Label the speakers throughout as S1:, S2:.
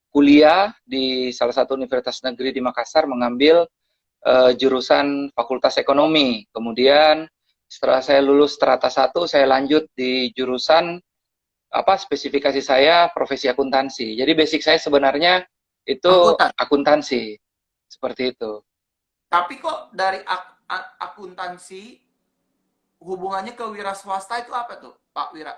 S1: kuliah di salah satu universitas negeri di Makassar, mengambil jurusan Fakultas Ekonomi. Kemudian setelah saya lulus strata 1, saya lanjut di jurusan spesifikasi saya profesi akuntansi. Jadi basic saya sebenarnya itu
S2: Akuntan.
S1: akuntansi. Seperti itu.
S2: Tapi kok dari akuntansi hubungannya ke wira swasta itu apa tuh, Pak Wira?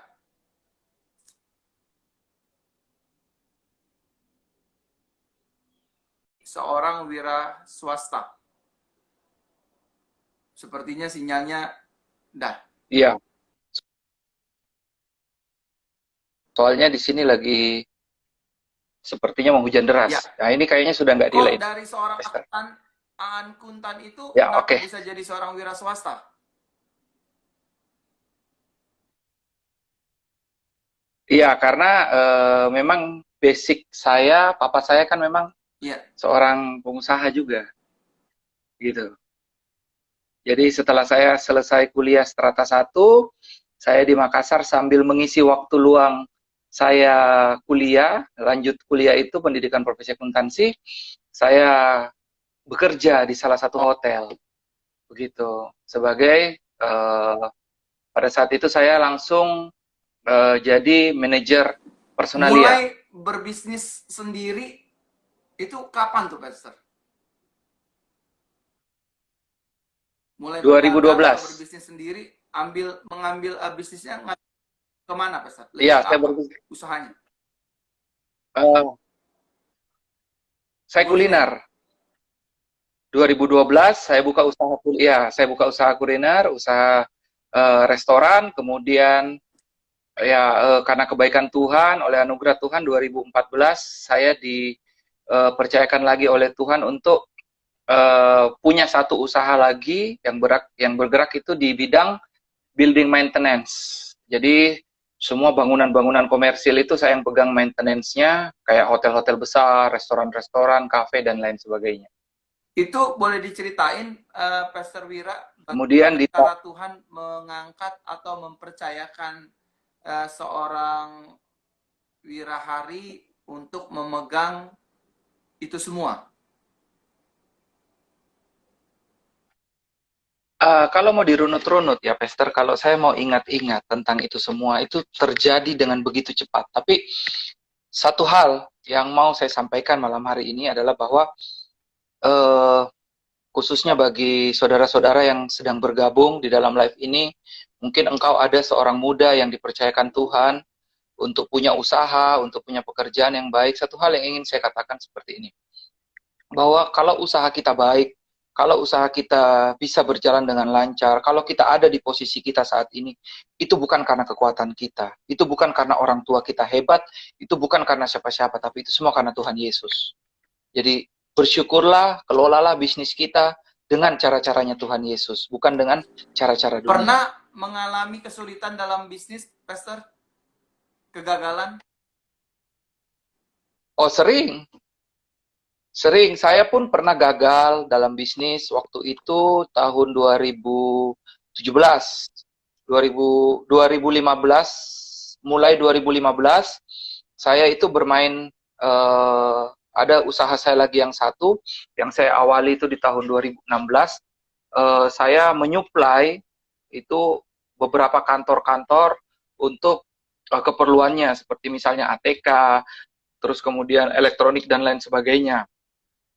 S2: Seorang wira swasta. Sepertinya sinyalnya dah.
S1: Iya, soalnya di sini lagi sepertinya mau hujan deras.
S2: Ya,
S1: Nah, ini kayaknya sudah nggak delay,
S2: kok dari seorang
S1: Esther.
S2: akuntan itu
S1: Ya,
S2: kenapa
S1: oke.
S2: bisa jadi seorang wira swasta?
S1: Iya, karena memang basic saya, papa saya kan memang
S2: Iya.
S1: seorang pengusaha juga, gitu. Jadi setelah saya selesai kuliah strata 1, saya di Makassar sambil mengisi waktu luang saya kuliah, lanjut kuliah itu pendidikan profesi akuntansi, saya bekerja di salah satu
S2: Oh,
S1: hotel, begitu. Sebagai pada saat itu saya langsung jadi manajer personalia.
S2: mulai berbisnis sendiri itu kapan tuh, Pastor? Mulai berdagang atau
S1: 2012.
S2: berbisnis sendiri, mengambil bisnisnya kemana, Pastor? Lebih
S1: Iya,
S2: ke
S1: saya
S2: apa
S1: berbisnis.
S2: usahanya?
S1: Uh, saya
S2: Kuliner.
S1: kuliner. 2012 saya buka usaha kuliner, usaha restoran, kemudian ya karena kebaikan Tuhan, oleh anugerah Tuhan 2014 saya dipercayakan lagi oleh Tuhan untuk punya satu usaha lagi yang bergerak itu di bidang building maintenance. Jadi semua bangunan-bangunan komersil itu saya yang pegang maintenance-nya, kayak hotel-hotel besar, restoran-restoran, kafe dan lain sebagainya.
S2: Itu boleh diceritain, Pastor Wira,
S1: Kemudian
S2: bagaimana
S1: di
S2: cara Tuhan mengangkat atau mempercayakan seorang wirahari untuk memegang itu semua?
S1: Kalau mau dirunut-runut ya, Pester, kalau saya mau ingat-ingat tentang itu semua, itu terjadi dengan begitu cepat. Tapi satu hal yang mau saya sampaikan malam hari ini adalah bahwa eh, khususnya bagi saudara-saudara yang sedang bergabung di dalam live ini, mungkin engkau ada seorang muda yang dipercayakan Tuhan untuk punya usaha, untuk punya pekerjaan yang baik. Satu hal yang ingin saya katakan seperti ini, bahwa kalau usaha kita baik, kalau usaha kita bisa berjalan dengan lancar, kalau kita ada di posisi kita saat ini, itu bukan karena kekuatan kita, itu bukan karena orang tua kita hebat, itu bukan karena siapa-siapa, tapi itu semua karena Tuhan Yesus. Jadi bersyukurlah, kelolalah bisnis kita dengan cara-caranya Tuhan Yesus, bukan dengan cara-cara dunia.
S2: Pernah mengalami kesulitan dalam bisnis, Pastor? Kegagalan?
S1: Oh, sering. Sering, saya pun pernah gagal dalam bisnis waktu itu tahun 2017. 2015, mulai 2015 saya itu bermain ada usaha saya lagi yang satu yang saya awali itu di tahun 2016, saya menyuplai itu beberapa kantor-kantor untuk keperluannya seperti misalnya ATK, terus kemudian elektronik dan lain sebagainya.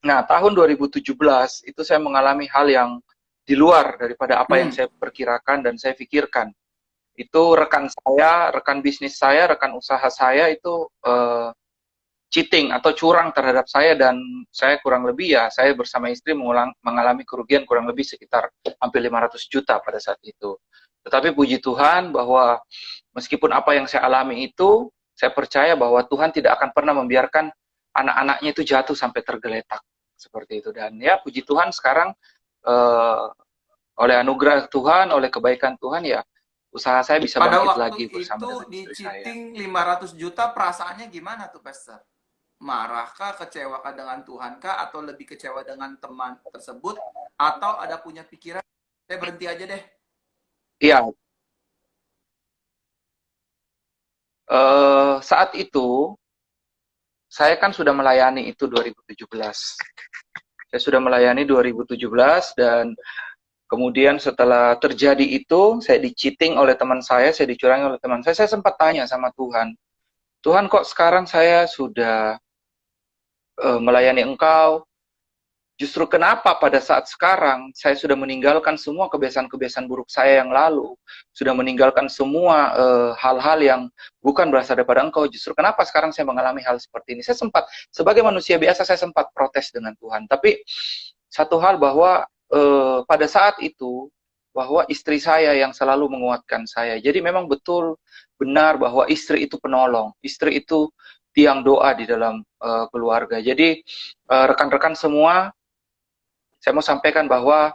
S1: Nah, tahun 2017 itu saya mengalami hal yang di luar daripada apa yang
S2: Hmm.
S1: saya perkirakan dan saya pikirkan. Itu rekan saya, rekan bisnis saya, rekan usaha saya itu cheating atau curang terhadap saya, dan saya kurang lebih ya, saya bersama istri mengalami kerugian kurang lebih sekitar hampir 500 juta pada saat itu. Tetapi puji Tuhan bahwa meskipun apa yang saya alami itu, saya percaya bahwa Tuhan tidak akan pernah membiarkan anak-anaknya itu jatuh sampai tergeletak seperti itu. Dan ya puji Tuhan sekarang eh, oleh anugerah Tuhan, oleh kebaikan Tuhan ya, usaha saya bisa
S2: Pada
S1: bangkit
S2: waktu
S1: lagi bersama
S2: itu
S1: dengan
S2: di
S1: istri saya.
S2: cheating 500 juta, perasaannya gimana tuh, Pastor? Marahkah, kecewakah dengan Tuhan kah, atau lebih kecewa dengan teman tersebut, atau ada punya pikiran, saya berhenti aja deh?
S1: Iya, saat itu saya kan sudah melayani itu 2017. Saya sudah melayani 2017 dan kemudian setelah terjadi itu, saya di-cheating oleh teman saya dicurangi oleh teman saya sempat tanya sama Tuhan, Tuhan kok sekarang saya sudah melayani Engkau, justru kenapa pada saat sekarang saya sudah meninggalkan semua kebiasaan-kebiasaan buruk saya yang lalu, sudah meninggalkan semua hal-hal yang bukan berasal daripada Engkau, justru kenapa sekarang saya mengalami hal seperti ini? Saya sempat, sebagai manusia biasa, saya sempat protes dengan Tuhan. Tapi satu hal bahwa pada saat itu, bahwa istri saya yang selalu menguatkan saya. Jadi memang betul benar bahwa istri itu penolong, istri itu tiang doa di dalam keluarga. Jadi rekan-rekan semua, saya mau sampaikan bahwa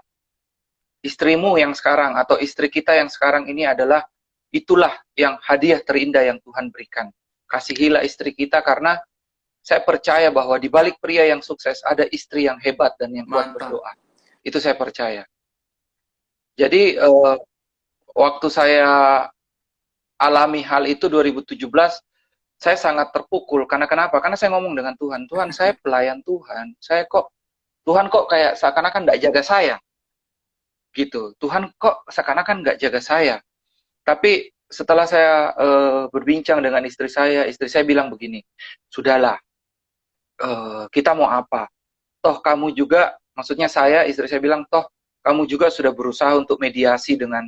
S1: istrimu yang sekarang atau istri kita yang sekarang ini adalah itulah yang hadiah terindah yang Tuhan berikan. Kasihilah istri kita karena saya percaya bahwa di balik pria yang sukses ada istri yang hebat dan yang kuat berdoa. Itu saya percaya. Jadi waktu saya alami hal itu 2017, saya sangat terpukul. Karena kenapa? Karena saya ngomong dengan Tuhan, Tuhan saya pelayan Tuhan, Tuhan kok kayak seakan-akan nggak jaga saya, gitu. Tuhan kok seakan-akan nggak jaga saya. Tapi setelah saya berbincang dengan istri saya bilang begini, sudahlah, kita mau apa? Toh kamu juga, maksudnya istri saya bilang, toh kamu juga sudah berusaha untuk mediasi dengan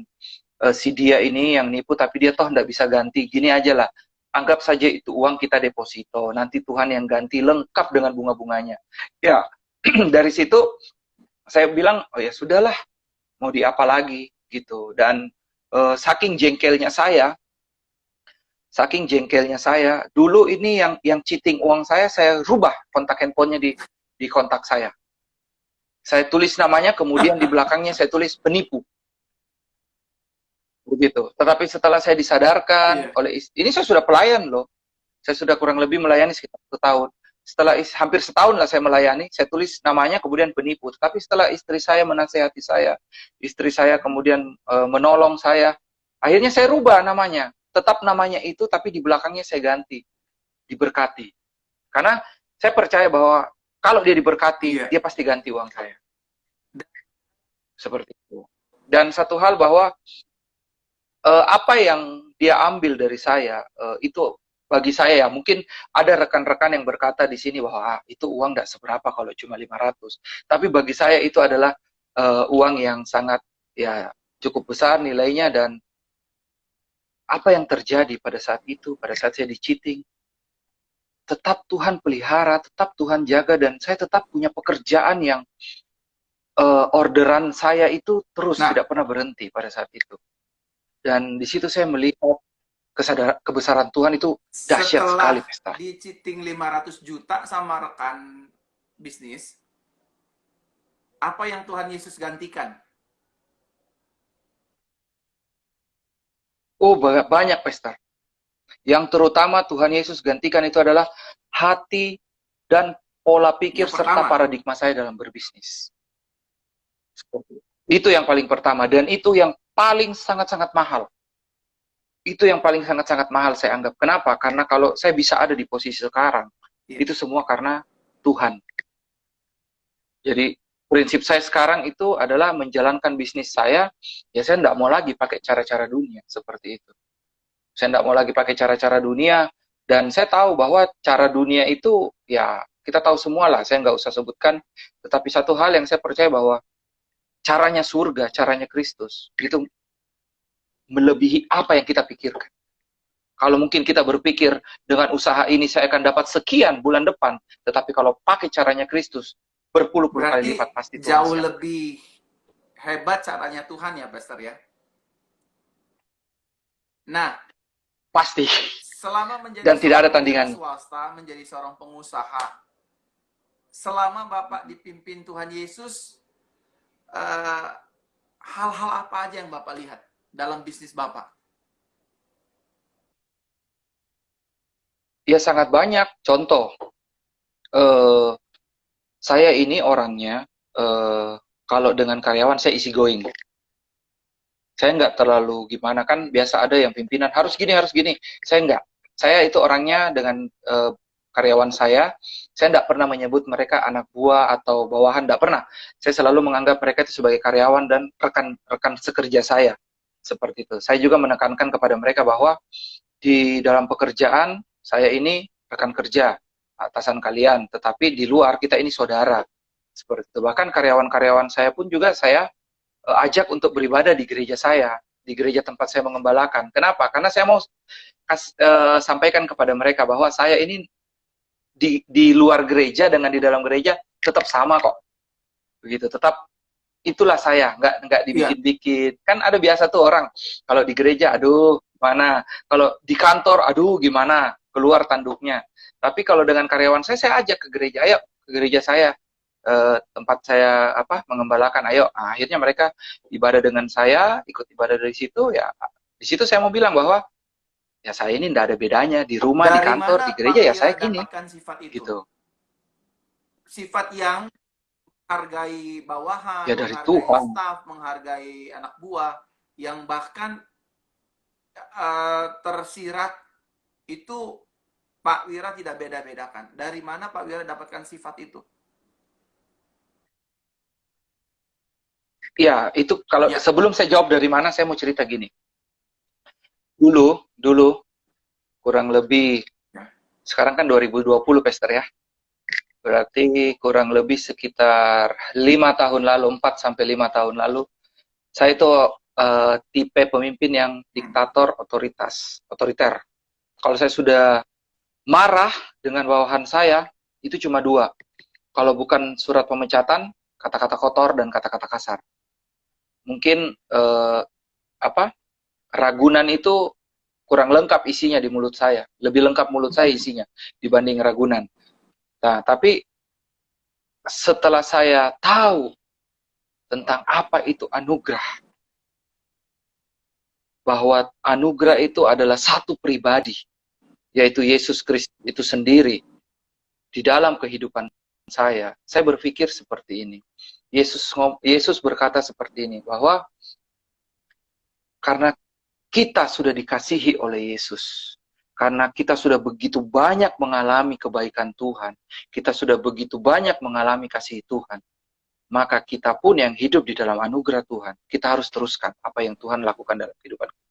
S1: si dia ini yang nipu, tapi dia toh nggak bisa ganti. Gini aja lah, anggap saja itu uang kita deposito, nanti Tuhan yang ganti lengkap dengan bunga-bunganya. Ya, dari situ saya bilang, oh ya sudahlah, mau diapa lagi gitu. Dan saking jengkelnya saya, dulu ini yang cheating uang saya rubah kontak handphonenya di kontak saya. Saya tulis namanya, kemudian di belakangnya saya tulis penipu. Begitu. Tetapi setelah saya disadarkan oleh ini, saya sudah pelayan loh. Saya sudah kurang lebih melayani sekitar 1 tahun. Setelah hampir setahun lah saya melayani, saya tulis namanya kemudian penipu. Tapi setelah istri saya menasehati saya, istri saya kemudian menolong saya, akhirnya saya rubah namanya. Tetap namanya itu, tapi di belakangnya saya ganti, diberkati. Karena saya percaya bahwa kalau dia diberkati, dia pasti ganti uang saya. Seperti itu. Dan satu hal bahwa apa yang dia ambil dari saya, itu bagi saya ya, mungkin ada rekan-rekan yang berkata di sini bahwa itu uang nggak seberapa kalau cuma 500. Tapi bagi saya itu adalah uang yang sangat ya cukup besar nilainya. Dan apa yang terjadi pada saat itu, pada saat saya di-cheating, tetap Tuhan pelihara, tetap Tuhan jaga, dan saya tetap punya pekerjaan yang orderan saya itu terus tidak pernah berhenti pada saat itu. Dan di situ saya melihat kebesaran Tuhan itu dahsyat sekali, Pesta.
S2: Setelah di-cheating 500 juta sama rekan bisnis, apa yang Tuhan Yesus gantikan?
S1: Oh, banyak, Pesta. Yang terutama Tuhan Yesus gantikan itu adalah hati dan pola pikir serta paradigma saya dalam berbisnis. Itu yang paling pertama, dan itu yang paling sangat-sangat mahal. Itu yang paling sangat-sangat mahal saya anggap. Kenapa? Karena kalau saya bisa ada di posisi sekarang, itu semua karena Tuhan. Jadi prinsip saya sekarang itu adalah menjalankan bisnis saya, ya saya tidak mau lagi pakai cara-cara dunia seperti itu. Saya tidak mau lagi pakai cara-cara dunia, dan saya tahu bahwa cara dunia itu, ya kita tahu semua lah, saya nggak usah sebutkan, tetapi satu hal yang saya percaya bahwa caranya surga, caranya Kristus, itu melebihi apa yang kita pikirkan. Kalau mungkin kita berpikir dengan usaha ini saya akan dapat sekian bulan depan, tetapi kalau pakai caranya Kristus, berpuluh-puluh kali lipat pasti Tuhan
S2: jauh lebih hebat caranya Tuhan ya, Pastor ya. Nah,
S1: pasti.
S2: Selama menjadi
S1: dan tidak ada tandingan
S2: swasta, menjadi seorang pengusaha, selama Bapak dipimpin Tuhan Yesus, hal-hal apa aja yang Bapak lihat dalam bisnis Bapak?
S1: Ya sangat banyak. Contoh, saya ini orangnya, kalau dengan karyawan saya easy going. Saya nggak terlalu gimana, kan biasa ada yang pimpinan harus gini. Saya nggak. Saya itu orangnya dengan karyawan saya tidak pernah menyebut mereka anak buah atau bawahan, tidak pernah. Saya selalu menganggap mereka itu sebagai karyawan dan rekan sekerja saya. Seperti itu. Saya juga menekankan kepada mereka bahwa di dalam pekerjaan, saya ini rekan kerja, atasan kalian, tetapi di luar kita ini saudara. Seperti itu. Bahkan karyawan-karyawan saya pun juga saya ajak untuk beribadah di gereja saya, di gereja tempat saya mengembalakan. Kenapa? Karena saya mau sampaikan kepada mereka bahwa saya ini di luar gereja dengan di dalam gereja tetap sama kok. Begitu, tetap itulah saya, nggak dibikin-bikin. Kan ada biasa tuh orang kalau di gereja, aduh mana, kalau di kantor, aduh gimana, keluar tanduknya. Tapi kalau dengan karyawan saya ajak ke gereja, ayo ke gereja saya, tempat saya mengembalakan, ayo. Nah, akhirnya mereka ibadah dengan saya, ikut ibadah dari situ, ya di situ saya mau bilang bahwa ya saya ini nggak ada bedanya di rumah, di
S2: Dari
S1: kantor,
S2: mana
S1: di gereja
S2: Pak
S1: ya saya
S2: Wira
S1: gini,
S2: dapatkan sifat itu?
S1: gitu.
S2: Sifat yang menghargai bawahan,
S1: Ya dari
S2: menghargai
S1: Tuhan.
S2: staf, menghargai anak buah, yang bahkan tersirat itu Pak Wira tidak beda-bedakan. Dari mana Pak Wira dapatkan sifat itu?
S1: Ya, itu kalau
S2: Ya.
S1: sebelum saya jawab dari mana, saya mau cerita gini. Dulu kurang lebih, sekarang kan 2020 Pester ya. Berarti kurang lebih sekitar 5 tahun lalu, 4 sampai 5 tahun lalu, saya itu tipe pemimpin yang diktator, otoriter. Kalau saya sudah marah dengan bawahan saya, itu cuma dua. Kalau bukan surat pemecatan, kata-kata kotor dan kata-kata kasar. Mungkin Ragunan itu kurang lengkap isinya di mulut saya. Lebih lengkap mulut saya isinya dibanding Ragunan. Nah, tapi setelah saya tahu tentang apa itu anugerah, bahwa anugerah itu adalah satu pribadi, yaitu Yesus Kristus itu sendiri di dalam kehidupan saya berpikir seperti ini. Yesus berkata seperti ini, bahwa karena kita sudah dikasihi oleh Yesus, karena kita sudah begitu banyak mengalami kebaikan Tuhan, kita sudah begitu banyak mengalami kasih Tuhan, maka kita pun yang hidup di dalam anugerah Tuhan, kita harus teruskan apa yang Tuhan lakukan dalam kehidupan kita.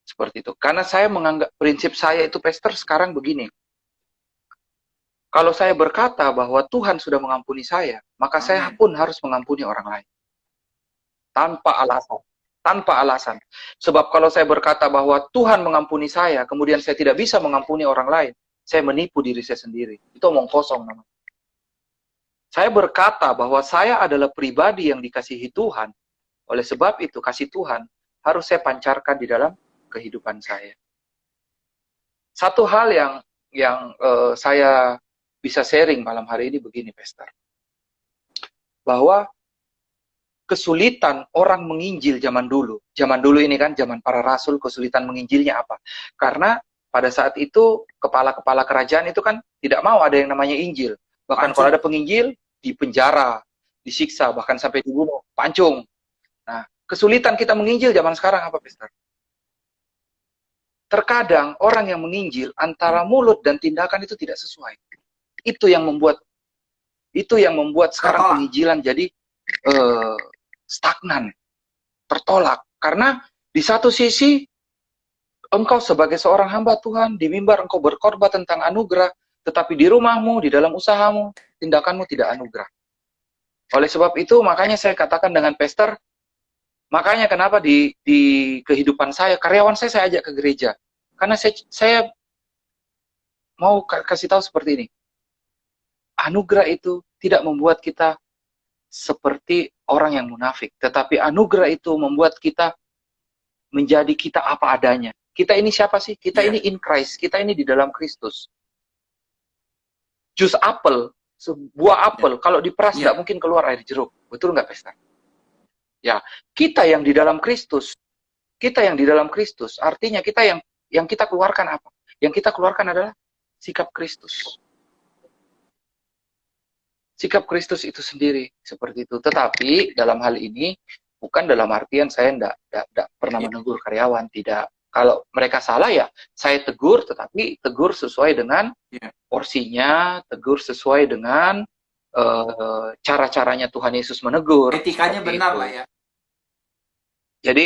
S1: Seperti itu. Karena saya menganggap, prinsip saya itu Pastor sekarang begini, kalau saya berkata bahwa Tuhan sudah mengampuni saya, maka saya pun harus mengampuni orang lain. Tanpa alasan. Tanpa alasan. Sebab kalau saya berkata bahwa Tuhan mengampuni saya, kemudian saya tidak bisa mengampuni orang lain, saya menipu diri saya sendiri. Itu omong kosong namanya. Saya berkata bahwa saya adalah pribadi yang dikasihi Tuhan. Oleh sebab itu, kasih Tuhan harus saya pancarkan di dalam kehidupan saya. Satu hal yang saya bisa sharing malam hari ini begini, Pastor. Bahwa kesulitan orang menginjil zaman dulu. Zaman dulu ini kan, zaman para rasul, kesulitan menginjilnya apa? Karena pada saat itu, kepala-kepala kerajaan itu kan tidak mau ada yang namanya Injil. Bahkan kalau ada penginjil, dipenjara, disiksa, bahkan sampai dibunuh, pancung. Nah, kesulitan kita menginjil zaman sekarang apa, Pastor? Terkadang orang yang menginjil, antara mulut dan tindakan itu tidak sesuai. Itu yang membuat sekarang penginjilan jadi stagnan, tertolak. Karena di satu sisi engkau sebagai seorang hamba Tuhan, di mimbar engkau berkhotbah tentang anugerah, tetapi di rumahmu, di dalam usahamu, tindakanmu tidak anugerah. Oleh sebab itu, makanya saya katakan dengan Pastor, makanya kenapa di kehidupan saya, karyawan saya ajak ke gereja. Karena saya mau kasih tahu seperti ini. Anugerah itu tidak membuat kita seperti orang yang munafik. Tetapi anugerah itu membuat kita menjadi kita apa adanya. Kita ini siapa sih? Kita ini in Christ. Kita ini di dalam Kristus. Jus apel, sebuah apel, kalau diperas tidak mungkin keluar air jeruk. Betul nggak, Pastor? Ya, kita yang di dalam Kristus. Kita yang di dalam Kristus. Artinya kita yang kita keluarkan apa? Yang kita keluarkan adalah sikap Kristus. Sikap Kristus itu sendiri seperti itu. Tetapi dalam hal ini bukan dalam artian saya tidak pernah menegur karyawan, tidak. Kalau mereka salah ya saya tegur, tetapi tegur sesuai dengan
S2: Iya.
S1: porsinya, tegur sesuai dengan cara-caranya Tuhan Yesus menegur,
S2: Etikanya
S1: seperti
S2: benar
S1: itu.
S2: lah ya.
S1: Jadi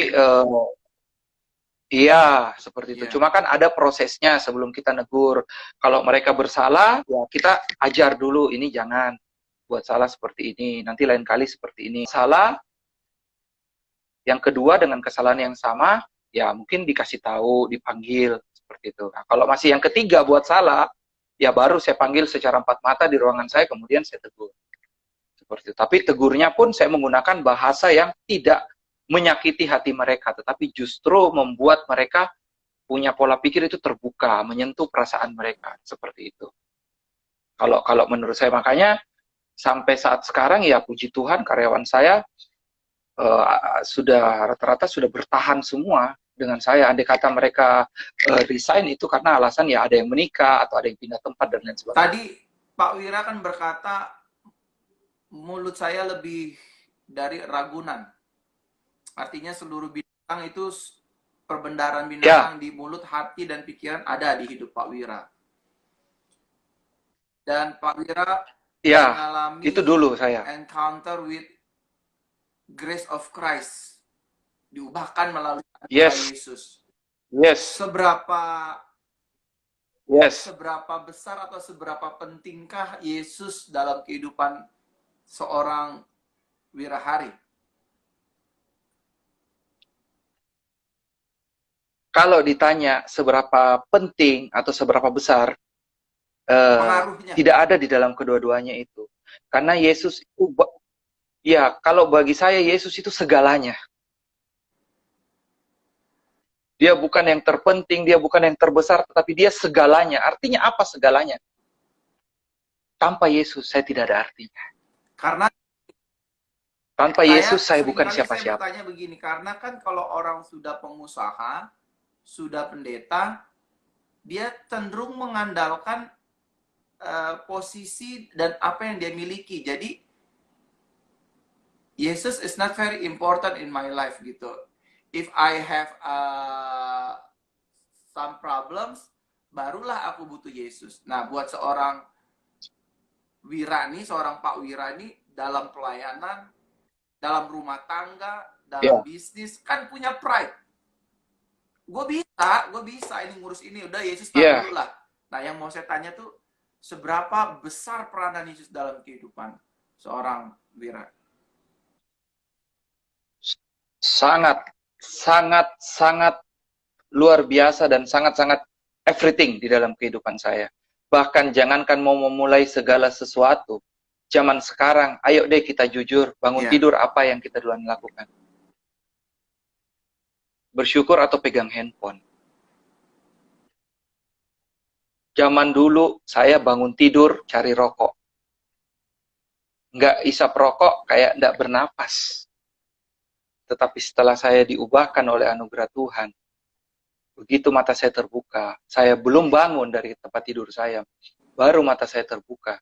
S1: iya, seperti itu.
S2: Iya.
S1: Cuma kan ada prosesnya sebelum kita negur. Kalau mereka bersalah, ya kita ajar dulu, ini jangan buat salah seperti ini. Nanti lain kali seperti ini. Salah, yang kedua dengan kesalahan yang sama, ya mungkin dikasih tahu, dipanggil, seperti itu. Nah, kalau masih yang ketiga buat salah, ya baru saya panggil secara empat mata di ruangan saya, kemudian saya tegur. Seperti itu. Tapi tegurnya pun saya menggunakan bahasa yang tidak menyakiti hati mereka, tetapi justru membuat mereka punya pola pikir itu terbuka, menyentuh perasaan mereka, seperti itu. Kalau menurut saya, makanya sampai saat sekarang ya puji Tuhan karyawan saya sudah rata-rata sudah bertahan semua dengan saya. Andai kata mereka resign itu karena alasan ya ada yang menikah atau ada yang pindah tempat dan lain sebagainya.
S2: Tadi Pak Wira kan berkata mulut saya lebih dari ragunan. Artinya seluruh binatang itu, perbendaharaan binatang di mulut, hati, dan pikiran ada di hidup Pak Wira. Dan Pak Wira mengalami
S1: itu dulu saya.
S2: encounter with grace of Christ. Diubahkan melalui anugerah Yesus. Seberapa besar atau seberapa pentingkah Yesus dalam kehidupan seorang Wirahari?
S1: Kalau ditanya seberapa penting atau seberapa besar, tidak ada di dalam kedua-duanya itu. Karena Yesus itu, ya kalau bagi saya Yesus itu segalanya. Dia bukan yang terpenting, dia bukan yang terbesar, tetapi dia segalanya. Artinya apa segalanya? Tanpa Yesus saya tidak ada artinya.
S2: Karena
S1: tanpa Yesus saya bukan siapa-siapa.
S2: Saya bertanya begini, karena kan kalau orang sudah pengusaha, sudah pendeta, dia cenderung mengandalkan posisi dan apa yang dia miliki. Jadi Yesus is not very important in my life gitu. If I have some problems, barulah aku butuh Yesus. Nah, buat seorang Wira nih, seorang Pak Wira nih, dalam pelayanan, dalam rumah tangga, dalam bisnis, kan punya pride. Gue bisa ini ngurus ini, udah Yesus tahu dulu lah. Nah, yang mau saya tanya tuh, seberapa besar peranan Yesus dalam kehidupan seorang Wira?
S1: Sangat luar biasa dan sangat-sangat everything di dalam kehidupan saya. Bahkan jangankan mau memulai segala sesuatu, zaman sekarang, ayo deh kita jujur, bangun tidur apa yang kita duluan lakukan? Bersyukur atau pegang handphone? Zaman dulu saya bangun tidur cari rokok. Nggak isap rokok kayak nggak bernapas. Tetapi setelah saya diubahkan oleh anugerah Tuhan, begitu mata saya terbuka, saya belum bangun dari tempat tidur saya, baru mata saya terbuka.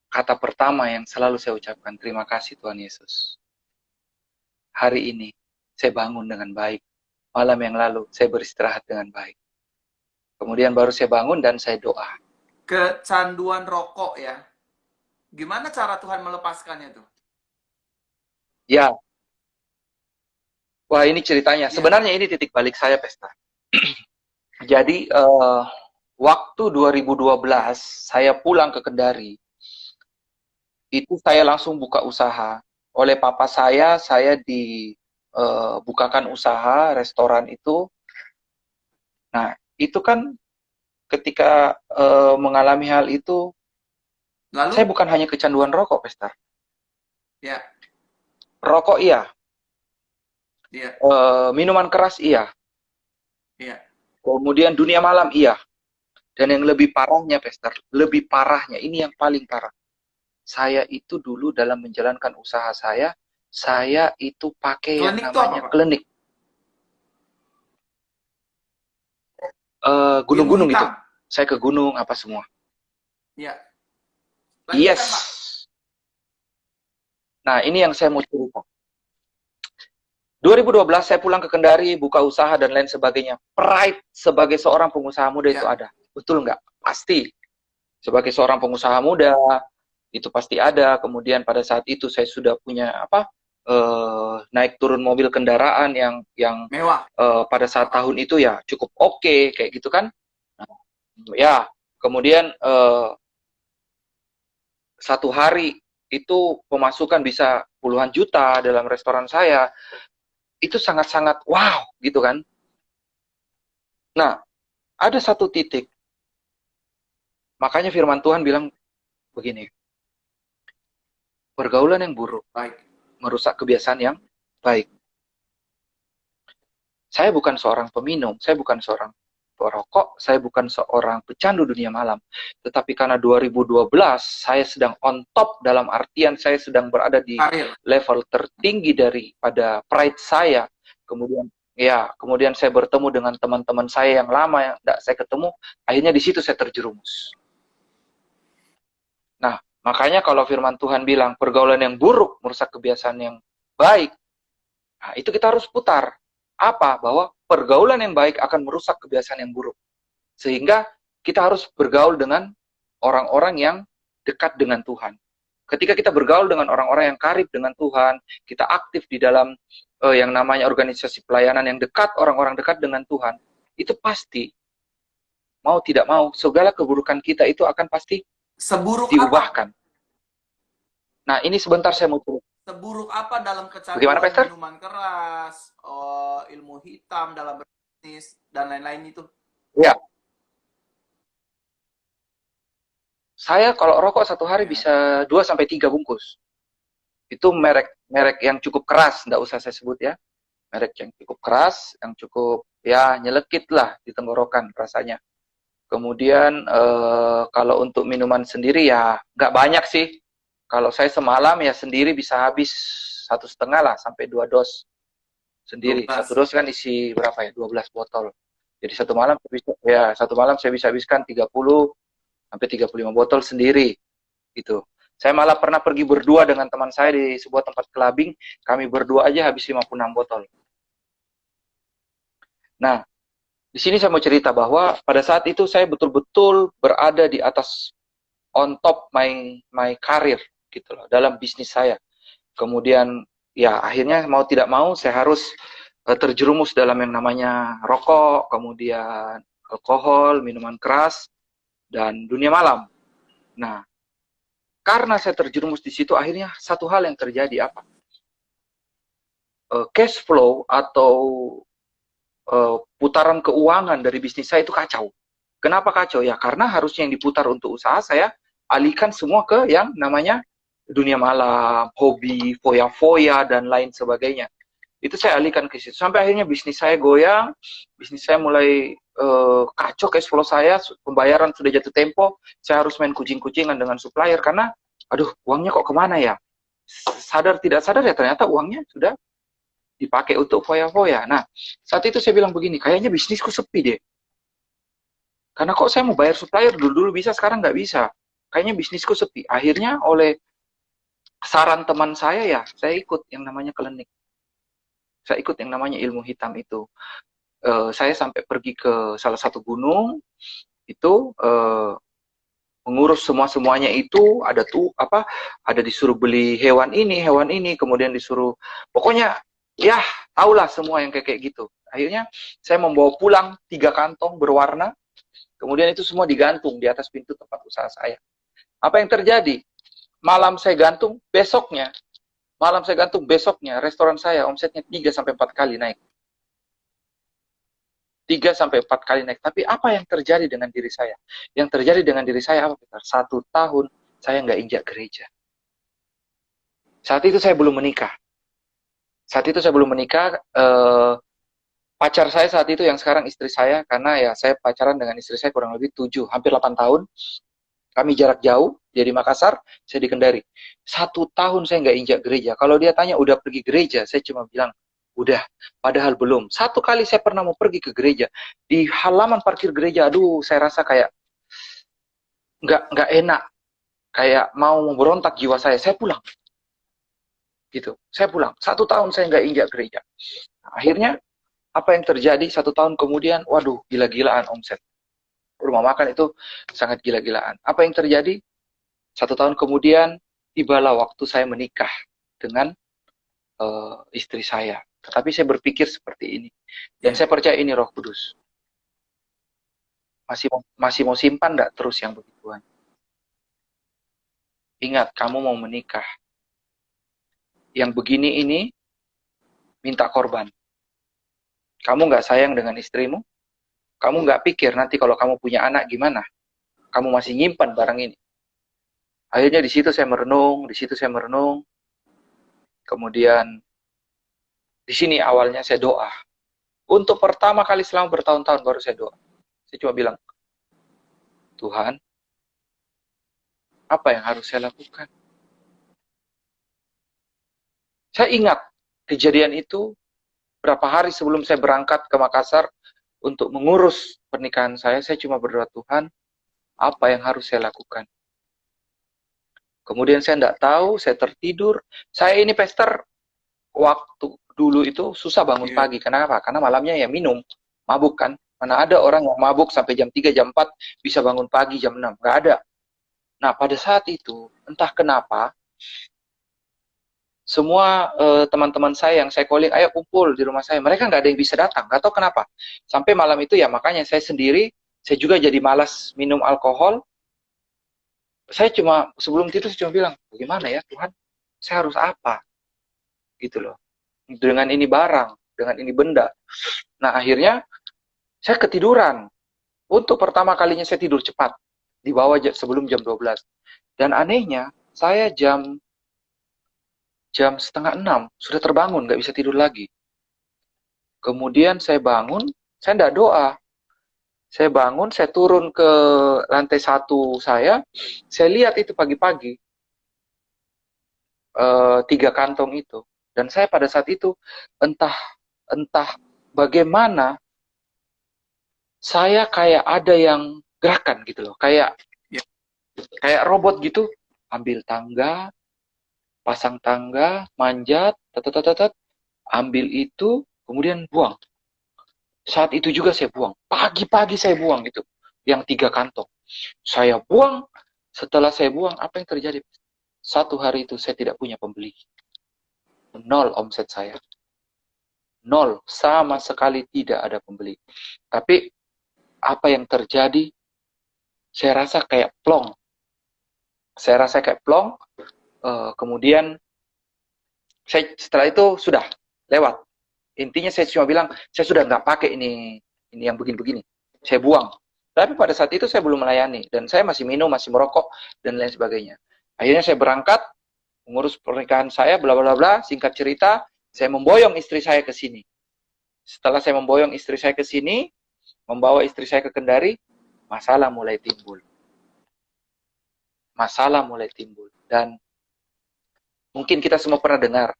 S1: Kata pertama yang selalu saya ucapkan, terima kasih Tuhan Yesus. Hari ini saya bangun dengan baik. Malam yang lalu saya beristirahat dengan baik. Kemudian baru saya bangun dan saya doa.
S2: Kecanduan rokok ya. Gimana cara Tuhan melepaskannya tuh?
S1: Ya. Wah, ini ceritanya. Sebenarnya ini titik balik saya, Pesta. Jadi, waktu 2012 saya pulang ke Kendari, itu saya langsung buka usaha. Oleh papa saya dibukakan usaha restoran itu. Nah, itu kan ketika mengalami hal itu, lalu saya bukan hanya kecanduan rokok, Pesta.
S2: Ya.
S1: Rokok iya. Minuman keras iya. Kemudian dunia malam iya. Dan yang lebih parahnya, Pester, lebih parahnya, ini yang paling parah. Saya itu dulu dalam menjalankan usaha saya itu pakai yang namanya klinik. Gunung-gunung itu. Saya ke gunung, apa semua.
S2: Iya.
S1: Yes. Nah, ini yang saya mau cerita. 2012 saya pulang ke Kendari, buka usaha dan lain sebagainya. Pride sebagai seorang pengusaha muda itu ada. Betul nggak? Pasti. Sebagai seorang pengusaha muda, itu pasti ada. Kemudian pada saat itu saya sudah punya naik turun mobil kendaraan yang
S2: Mewah.
S1: Pada saat tahun itu ya cukup oke, kayak gitu kan. Nah, ya, kemudian satu hari itu pemasukan bisa puluhan juta dalam restoran saya. Itu sangat-sangat wow gitu kan. Nah, ada satu titik, makanya firman Tuhan bilang begini, pergaulan yang buruk
S2: Baik.
S1: merusak kebiasaan yang baik. Saya bukan seorang peminum, saya bukan seorang perokok, saya bukan seorang pecandu dunia malam. Tetapi karena 2012 saya sedang on top, dalam artian saya sedang berada di level tertinggi daripada pride saya. Kemudian saya bertemu dengan teman-teman saya yang lama yang tidak saya ketemu, akhirnya di situ saya terjerumus. Nah, makanya kalau firman Tuhan bilang pergaulan yang buruk merusak kebiasaan yang baik, nah itu kita harus putar. Apa? Bahwa pergaulan yang baik akan merusak kebiasaan yang buruk. Sehingga kita harus bergaul dengan orang-orang yang dekat dengan Tuhan. Ketika kita bergaul dengan orang-orang yang karib dengan Tuhan, kita aktif di dalam yang namanya organisasi pelayanan yang dekat, orang-orang dekat dengan Tuhan, itu pasti, mau tidak mau, segala keburukan kita itu akan pasti
S2: seburuk
S1: diubahkan.
S2: Apa?
S1: Nah, ini sebentar saya mau turun.
S2: Seburuk apa dalam kecanduan minuman keras, ilmu hitam dalam berbisnis, dan lain-lain itu?
S1: Ya. Saya kalau rokok satu hari bisa 2-3 bungkus. Itu merek yang cukup keras, nggak usah saya sebut ya. Merek yang cukup keras, yang cukup ya nyelekit lah di tenggorokan rasanya. Kemudian kalau untuk minuman sendiri ya nggak banyak sih. Kalau saya semalam ya sendiri bisa habis 1,5 lah sampai 2 dos sendiri.
S2: 12.
S1: 1 dos kan isi berapa ya? 12 botol. Jadi satu malam saya bisa habiskan 30 sampai 35 botol sendiri gitu. Saya malah pernah pergi berdua dengan teman saya di sebuah tempat clubbing, kami berdua aja habis 56 botol. Nah, di sini saya mau cerita bahwa pada saat itu saya betul-betul berada di atas on top my career gitu loh, dalam bisnis saya. Kemudian ya akhirnya mau tidak mau saya harus terjerumus dalam yang namanya rokok, kemudian alkohol, minuman keras, dan dunia malam. Nah, karena saya terjerumus di situ, akhirnya satu hal yang terjadi apa? Cash flow atau putaran keuangan dari bisnis saya itu kacau. Kenapa kacau? Ya karena harusnya yang diputar untuk usaha saya alihkan semua ke yang namanya dunia malam, hobi, foya-foya, dan lain sebagainya. Itu saya alihkan ke situ. Sampai akhirnya bisnis saya goyang, bisnis saya mulai kacau, cash flow saya, pembayaran sudah jatuh tempo, saya harus main kucing-kucingan dengan supplier, karena, aduh, uangnya kok kemana ya? Sadar tidak sadar ya, ternyata uangnya sudah dipakai untuk foya-foya. Nah, saat itu saya bilang begini, kayaknya bisnisku sepi deh. Karena kok saya mau bayar supplier, dulu-dulu bisa, sekarang nggak bisa. Kayaknya bisnisku sepi. Akhirnya oleh saran teman saya ya, saya ikut yang namanya klinik. Saya ikut yang namanya ilmu hitam itu. Saya sampai pergi ke salah satu gunung, itu mengurus semuanya itu, ada disuruh beli hewan ini, kemudian disuruh, pokoknya ya tahulah semua yang kayak gitu. Akhirnya saya membawa pulang 3 kantong berwarna, kemudian itu semua digantung di atas pintu tempat usaha saya. Apa yang terjadi? Malam saya gantung, besoknya restoran saya omsetnya 3-4 kali naik. 3-4 kali naik. Tapi apa yang terjadi dengan diri saya? Yang terjadi dengan diri saya apa, Peter? 1 tahun saya nggak injak gereja. Saat itu saya belum menikah. Pacar saya saat itu yang sekarang istri saya, karena ya saya pacaran dengan istri saya kurang lebih hampir 8 tahun. Kami jarak jauh, dia di Makassar, saya di Kendari. 1 tahun saya nggak injak gereja. Kalau dia tanya, udah pergi gereja? Saya cuma bilang, udah. Padahal belum. 1 kali saya pernah mau pergi ke gereja. Di halaman parkir gereja, aduh, saya rasa kayak nggak enak. Kayak mau memberontak jiwa saya. Saya pulang. gitu. Saya pulang. 1 tahun saya nggak injak gereja. Nah, akhirnya apa yang terjadi 1 tahun kemudian? Waduh, gila-gilaan omset. Rumah makan itu sangat gila-gilaan. Apa yang terjadi? 1 tahun kemudian tibalah waktu saya menikah dengan istri saya. Tetapi saya berpikir seperti ini. Dan saya percaya ini Roh Kudus. Masih mau simpan enggak terus yang begituan? Ingat, kamu mau menikah. Yang begini ini minta korban. Kamu nggak sayang dengan istrimu? Kamu nggak pikir nanti kalau kamu punya anak gimana? Kamu masih nyimpan barang ini. Akhirnya di situ saya merenung. Kemudian di sini awalnya saya doa. Untuk pertama kali selama bertahun-tahun baru saya doa. Saya cuma bilang, Tuhan, apa yang harus saya lakukan? Saya ingat kejadian itu berapa hari sebelum saya berangkat ke Makassar untuk mengurus pernikahan saya cuma berdoa, Tuhan, apa yang harus saya lakukan? Kemudian saya tidak tahu, saya tertidur. Saya ini pester waktu dulu itu susah bangun pagi. Kenapa? Karena malamnya ya minum, mabuk kan. Mana ada orang yang mabuk sampai jam 3, jam 4 bisa bangun pagi jam 6. Nggak ada. Nah, pada saat itu, entah kenapa, semua teman-teman saya yang saya calling, ayo kumpul di rumah saya. Mereka nggak ada yang bisa datang. Nggak tahu kenapa. Sampai malam itu ya makanya saya sendiri, saya juga jadi malas minum alkohol. Saya cuma, sebelum tidur saya cuma bilang, bagaimana ya Tuhan, saya harus apa? Gitu loh. Dengan ini barang, dengan ini benda. Nah akhirnya, saya ketiduran. Untuk pertama kalinya saya tidur cepat. Di bawah sebelum jam 12. Dan anehnya, saya jam 5:30 sudah terbangun, nggak bisa tidur lagi. Kemudian saya bangun, saya tidak doa. Saya bangun, saya turun ke lantai 1 saya lihat itu pagi-pagi, 3 kantong itu. Dan saya pada saat itu, entah bagaimana, saya kayak ada yang gerakan gitu loh. Kayak robot gitu, ambil tangga, pasang tangga, manjat, ambil itu, kemudian buang. Saat itu juga saya buang. Pagi-pagi saya buang itu. Yang 3 kantong. Saya buang. Setelah saya buang, apa yang terjadi? 1 hari itu saya tidak punya pembeli. 0 omset saya. 0. Sama sekali tidak ada pembeli. Tapi, apa yang terjadi? Saya rasa kayak plong. Kemudian, setelah itu sudah lewat. Intinya saya cuma bilang, saya sudah nggak pakai ini yang begini-begini. Saya buang. Tapi pada saat itu saya belum melayani. Dan saya masih minum, masih merokok, dan lain sebagainya. Akhirnya saya berangkat, mengurus pernikahan saya, bla bla bla. Singkat cerita, saya memboyong istri saya ke sini. Setelah saya memboyong istri saya ke sini, membawa istri saya ke Kendari, masalah mulai timbul. Dan mungkin kita semua pernah dengar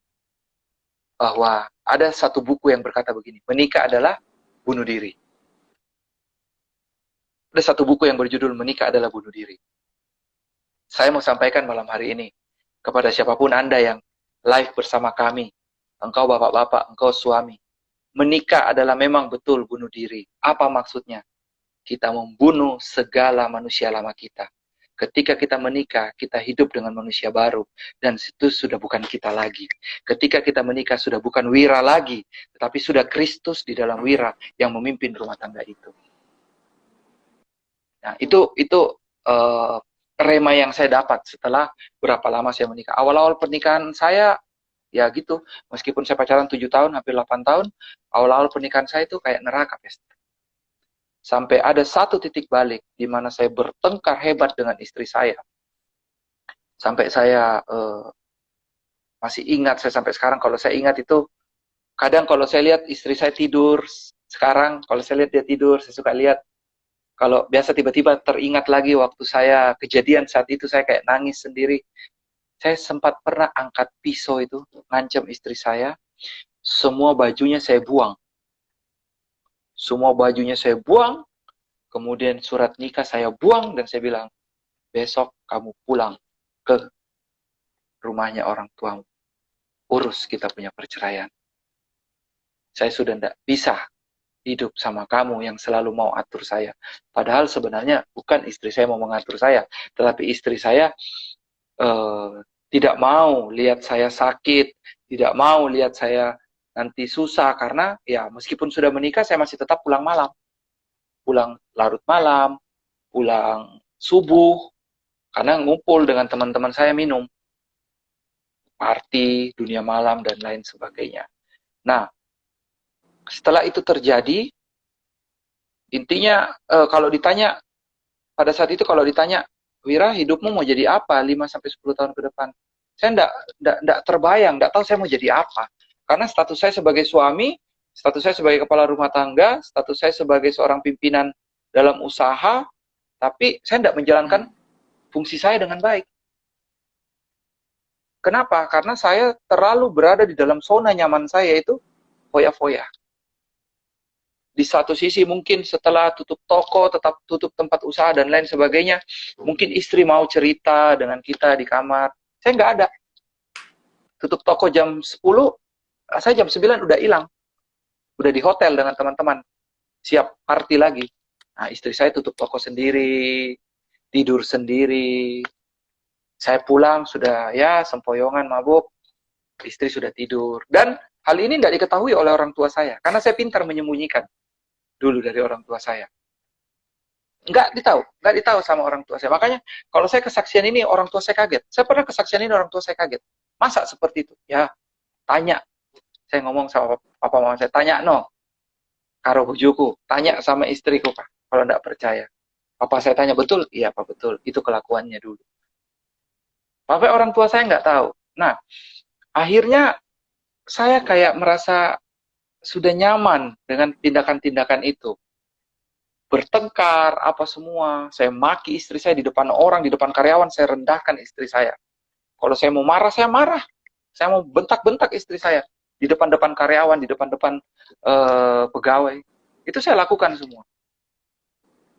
S1: bahwa ada satu buku yang berkata begini, menikah adalah bunuh diri. Ada satu buku yang berjudul Menikah adalah Bunuh Diri. Saya mau sampaikan malam hari ini kepada siapapun Anda yang live bersama kami, engkau bapak-bapak, engkau suami, menikah adalah memang betul bunuh diri. Apa maksudnya? Kita membunuh segala manusia lama kita. Ketika kita menikah, kita hidup dengan manusia baru. Dan itu sudah bukan kita lagi. Ketika kita menikah, sudah bukan Wira lagi. Tetapi sudah Kristus di dalam Wira yang memimpin rumah tangga itu. Nah, itu rema yang saya dapat setelah berapa lama saya menikah. Awal-awal pernikahan saya, ya gitu. Meskipun saya pacaran 7 tahun, hampir 8 tahun, awal-awal pernikahan saya itu kayak neraka, Pastor. Sampai ada satu titik balik di mana saya bertengkar hebat dengan istri saya. Sampai saya masih ingat, saya sampai sekarang kalau saya ingat itu, kadang kalau saya lihat istri saya tidur, sekarang kalau saya lihat dia tidur, saya suka lihat, kalau biasa tiba-tiba teringat lagi waktu saya kejadian saat itu, saya kayak nangis sendiri. Saya sempat pernah angkat pisau itu, ngancam istri saya, semua bajunya saya buang. Kemudian surat nikah saya buang, dan saya bilang, besok kamu pulang ke rumahnya orang tuamu. urus kita punya perceraian. Saya sudah tidak bisa hidup sama kamu yang selalu mau atur saya. Padahal sebenarnya bukan istri saya mau mengatur saya, tetapi istri saya tidak mau lihat saya sakit, tidak mau lihat saya nanti susah, karena ya meskipun sudah menikah, saya masih tetap pulang malam. Pulang larut malam, pulang subuh, karena ngumpul dengan teman-teman saya minum. Party, dunia malam, dan lain sebagainya. Nah, setelah itu terjadi, intinya kalau ditanya, pada saat itu kalau ditanya, Wira, hidupmu mau jadi apa 5-10 tahun ke depan? Saya enggak terbayang, enggak tahu saya mau jadi apa. Karena status saya sebagai suami, status saya sebagai kepala rumah tangga, status saya sebagai seorang pimpinan dalam usaha, tapi saya enggak menjalankan fungsi saya dengan baik. Kenapa? Karena saya terlalu berada di dalam zona nyaman saya itu foya-foya. Di satu sisi mungkin setelah tutup toko, tetap tutup tempat usaha dan lain sebagainya, mungkin istri mau cerita dengan kita di kamar. Saya nggak ada. Tutup toko jam 10, saya jam 9 udah hilang. Udah di hotel dengan teman-teman. Siap party lagi. Nah, istri saya tutup toko sendiri, tidur sendiri. Saya pulang sudah ya sempoyongan mabuk, istri sudah tidur. Dan hal ini tidak diketahui oleh orang tua saya, karena saya pintar menyembunyikan dulu dari orang tua saya. Nggak ditahu sama orang tua saya. Makanya kalau saya kesaksian ini orang tua saya kaget. Saya pernah kesaksian ini orang tua saya kaget. Masa seperti itu? Ya, tanya. Saya ngomong sama papa mama saya, tanya no. Karo bujuku, tanya sama istriku, Pak. Kalau nggak percaya. Papa saya tanya, betul? Iya, Pak, betul. Itu kelakuannya dulu. Papa orang tua saya nggak tahu. Nah, akhirnya saya kayak merasa sudah nyaman dengan tindakan-tindakan itu. Bertengkar, apa semua. Saya maki istri saya di depan orang, di depan karyawan, saya rendahkan istri saya. Kalau saya mau marah, saya marah. Saya mau bentak-bentak istri saya. Di depan-depan karyawan, di depan-depan pegawai. Itu saya lakukan semua.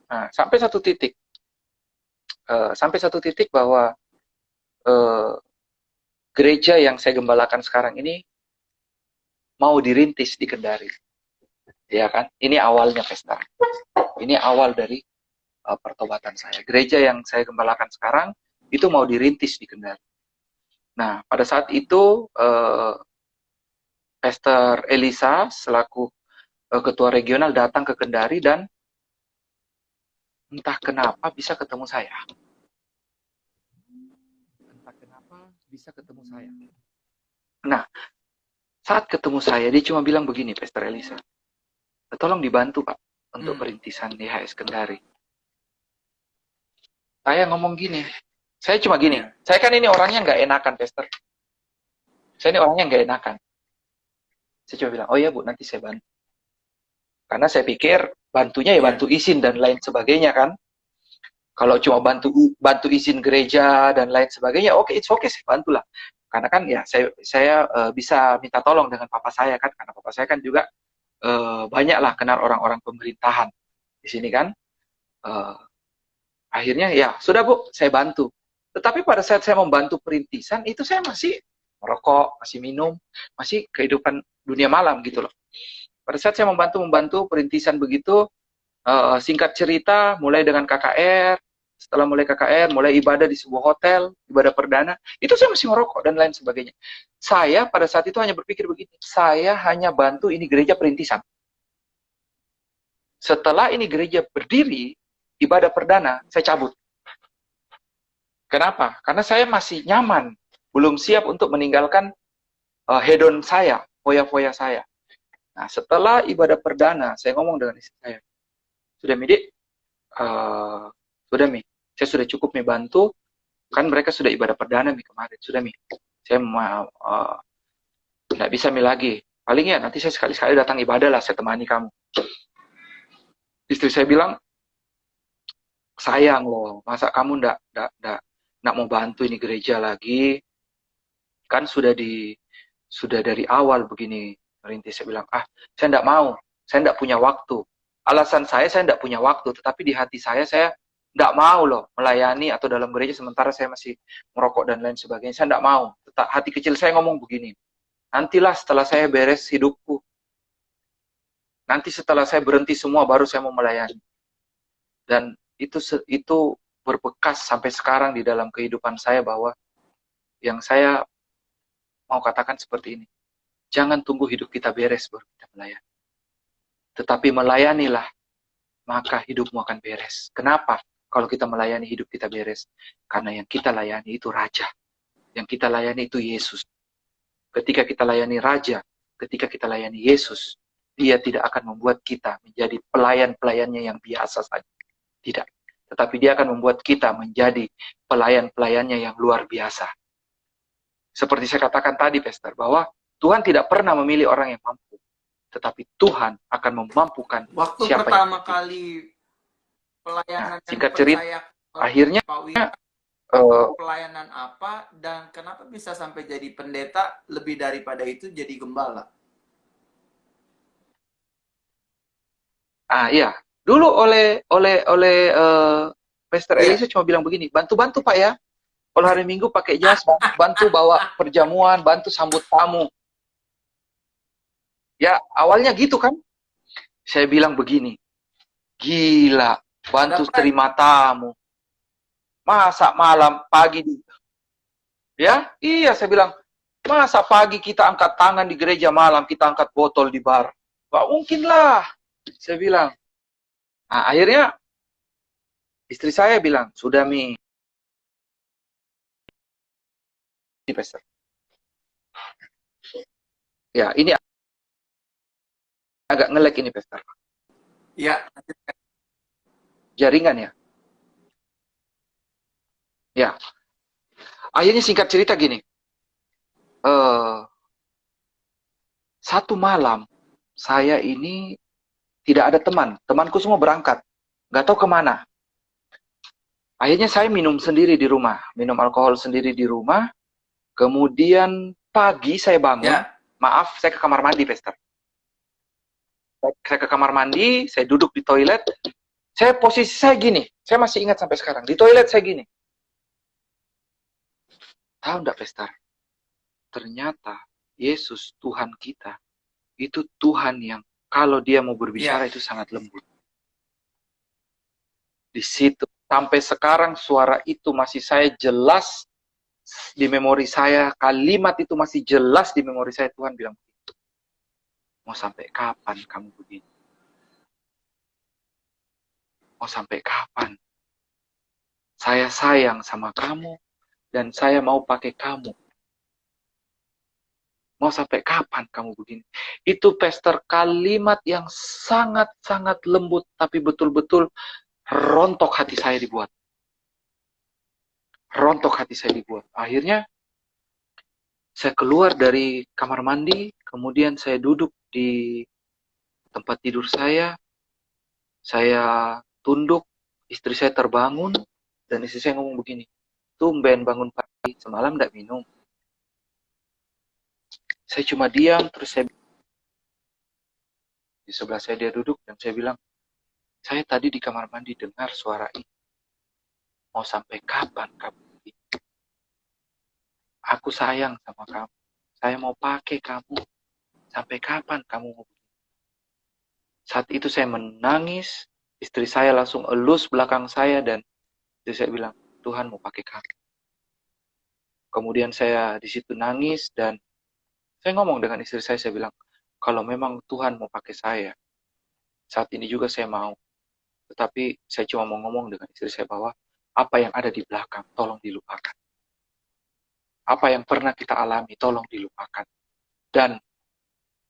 S1: Nah, sampai satu titik bahwa gereja yang saya gembalakan sekarang ini mau dirintis di Kendari. Ya kan? Ini awalnya pesta. Ini awal dari pertobatan saya. Gereja yang saya gembalakan sekarang itu mau dirintis di Kendari. Nah, pada saat itu Pastor Elisa selaku ketua regional datang ke Kendari dan entah kenapa bisa ketemu saya. Nah, saat ketemu saya, dia cuma bilang begini, Pastor Elisa, tolong dibantu Pak untuk perintisan YHS Kendari. Saya ngomong gini, saya cuma gini, saya kan ini orangnya nggak enakan, Pastor. Saya ini orangnya nggak enakan. Saya cuma bilang, oh ya Bu, nanti saya bantu. Karena saya pikir bantunya ya bantu izin dan lain sebagainya kan. Kalau cuma bantu izin gereja dan lain sebagainya, oke, it's okay, saya bantulah. Karena kan ya saya bisa minta tolong dengan papa saya kan, karena papa saya kan juga banyaklah kenal orang-orang pemerintahan di sini kan. Akhirnya ya sudah Bu, saya bantu. Tetapi pada saat saya membantu perintisan itu saya masih merokok, masih minum, masih kehidupan dunia malam gitu loh. Pada saat saya membantu perintisan begitu, singkat cerita mulai dengan KKR, setelah mulai KKR, mulai ibadah di sebuah hotel, ibadah perdana, itu saya masih merokok dan lain sebagainya. Saya pada saat itu hanya berpikir begini, saya hanya bantu ini gereja perintisan. Setelah ini gereja berdiri, ibadah perdana, saya cabut. Kenapa? Karena saya masih nyaman, belum siap untuk meninggalkan hedon saya, foya-foya saya. Nah, setelah ibadah perdana, saya ngomong dengan istri saya, sudah Mi, sudah Mi, saya sudah cukup Mi bantu, kan mereka sudah ibadah perdana Mi kemarin, sudah Mi, saya mau nggak bisa Mi lagi, paling ya nanti saya sekali-sekali datang ibadah lah, saya temani kamu. Istri saya bilang, sayang loh, masa kamu nggak mau bantu ini gereja lagi, kan sudah dari awal begini merintis. Saya bilang, saya nggak mau, saya nggak punya waktu. Alasan saya nggak punya waktu, tetapi di hati saya nggak mau loh melayani atau dalam gereja sementara saya masih merokok dan lain sebagainya. Saya nggak mau. Hati kecil saya ngomong begini, Nantilah setelah saya beres hidupku. Nanti setelah saya berhenti semua, baru saya mau melayani. Dan itu berbekas sampai sekarang di dalam kehidupan saya, bahwa yang saya mau katakan seperti ini. Jangan tunggu hidup kita beres baru kita melayani. Tetapi melayanilah, maka hidupmu akan beres. Kenapa? Kalau kita melayani, hidup kita beres. Karena yang kita layani itu Raja. Yang kita layani itu Yesus. Ketika kita layani Raja, ketika kita layani Yesus, Dia tidak akan membuat kita menjadi pelayan-pelayannya yang biasa saja. Tidak. Tetapi Dia akan membuat kita menjadi pelayan-pelayannya yang luar biasa. Seperti saya katakan tadi, Pastor, bahwa Tuhan tidak pernah memilih orang yang mampu. Tetapi Tuhan akan memampukan
S2: Waktu
S1: siapa
S2: pertama
S1: yang
S2: kali pelayanan yang
S1: singkat cerita,
S2: dipercaya
S1: akhirnya
S2: Pak Wira, pelayanan apa dan kenapa bisa sampai jadi pendeta, lebih daripada itu jadi gembala?
S1: iya, dulu oleh Pastor
S2: Iya.
S1: Elisa cuma bilang begini, bantu-bantu Pak ya, kalau hari Minggu pakai jas, bantu bawa perjamuan, bantu sambut tamu. Ya, awalnya gitu kan. Saya bilang begini, gila, bantu
S2: Dapat.
S1: terima tamu. Masa malam, pagi, ya, iya saya bilang, masa pagi kita angkat tangan di gereja, malam kita angkat botol di bar. Gak mungkin lah, saya bilang. Nah, akhirnya istri saya bilang, sudah Mi, Pastor. Ya, ini agak nge-lag ini, Pastor.
S2: Ya.
S1: Jaringan ya. Ya. Akhirnya singkat cerita gini. Satu malam, saya ini tidak ada teman. Temanku semua berangkat. Nggak tahu kemana. Akhirnya saya minum sendiri di rumah. Minum alkohol sendiri di rumah. Kemudian pagi saya bangun.
S2: Ya.
S1: Maaf, saya ke kamar mandi, Pastor. Saya ke kamar mandi, saya duduk di toilet. Posisi saya gini. Saya masih ingat sampai sekarang. Di toilet saya gini. Tahu nggak, Pastor? Ternyata Yesus, Tuhan kita, itu Tuhan yang kalau Dia mau berbicara itu sangat lembut. Di situ, sampai sekarang suara itu masih saya jelas di memori saya, kalimat itu masih jelas di memori saya. Tuhan bilang begitu. Mau sampai kapan kamu begini? Mau sampai kapan? Saya sayang sama kamu dan saya mau pakai kamu. Mau sampai kapan kamu begini? Itu, Pastor, kalimat yang sangat-sangat lembut, tapi betul-betul rontok hati saya dibuat. Rontok hati saya dibuat. Akhirnya, saya keluar dari kamar mandi, kemudian saya duduk di tempat tidur saya tunduk, istri saya terbangun, dan istri saya ngomong begini, tumben bangun pagi, semalam enggak minum. Saya cuma diam, terus saya di sebelah saya dia duduk, dan saya bilang, saya tadi di kamar mandi dengar suara ini. Mau sampai kapan kamu begini? Aku sayang sama kamu. Saya mau pakai kamu. Sampai kapan kamu mau begini? Saat itu saya menangis, istri saya langsung elus belakang saya, dan istri saya bilang, Tuhan mau pakai kamu. Kemudian saya di situ nangis, dan saya ngomong dengan istri saya bilang, kalau memang Tuhan mau pakai saya, saat ini juga saya mau. Tetapi saya cuma mau ngomong dengan istri saya bahwa apa yang ada di belakang, tolong dilupakan. Apa yang pernah kita alami, tolong dilupakan. Dan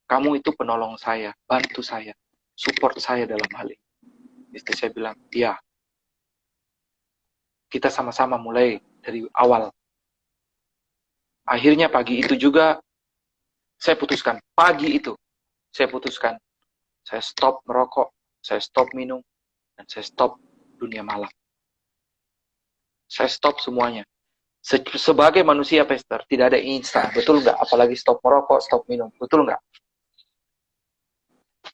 S1: kamu itu penolong saya, bantu saya, support saya dalam hal ini. Istri saya bilang, iya. Kita sama-sama mulai dari awal. Akhirnya pagi itu juga, saya putuskan, saya stop merokok, saya stop minum, dan saya stop dunia malam. Saya stop semuanya. Sebagai manusia, Pastor, tidak ada instan, betul nggak? Apalagi stop merokok, stop minum, betul nggak?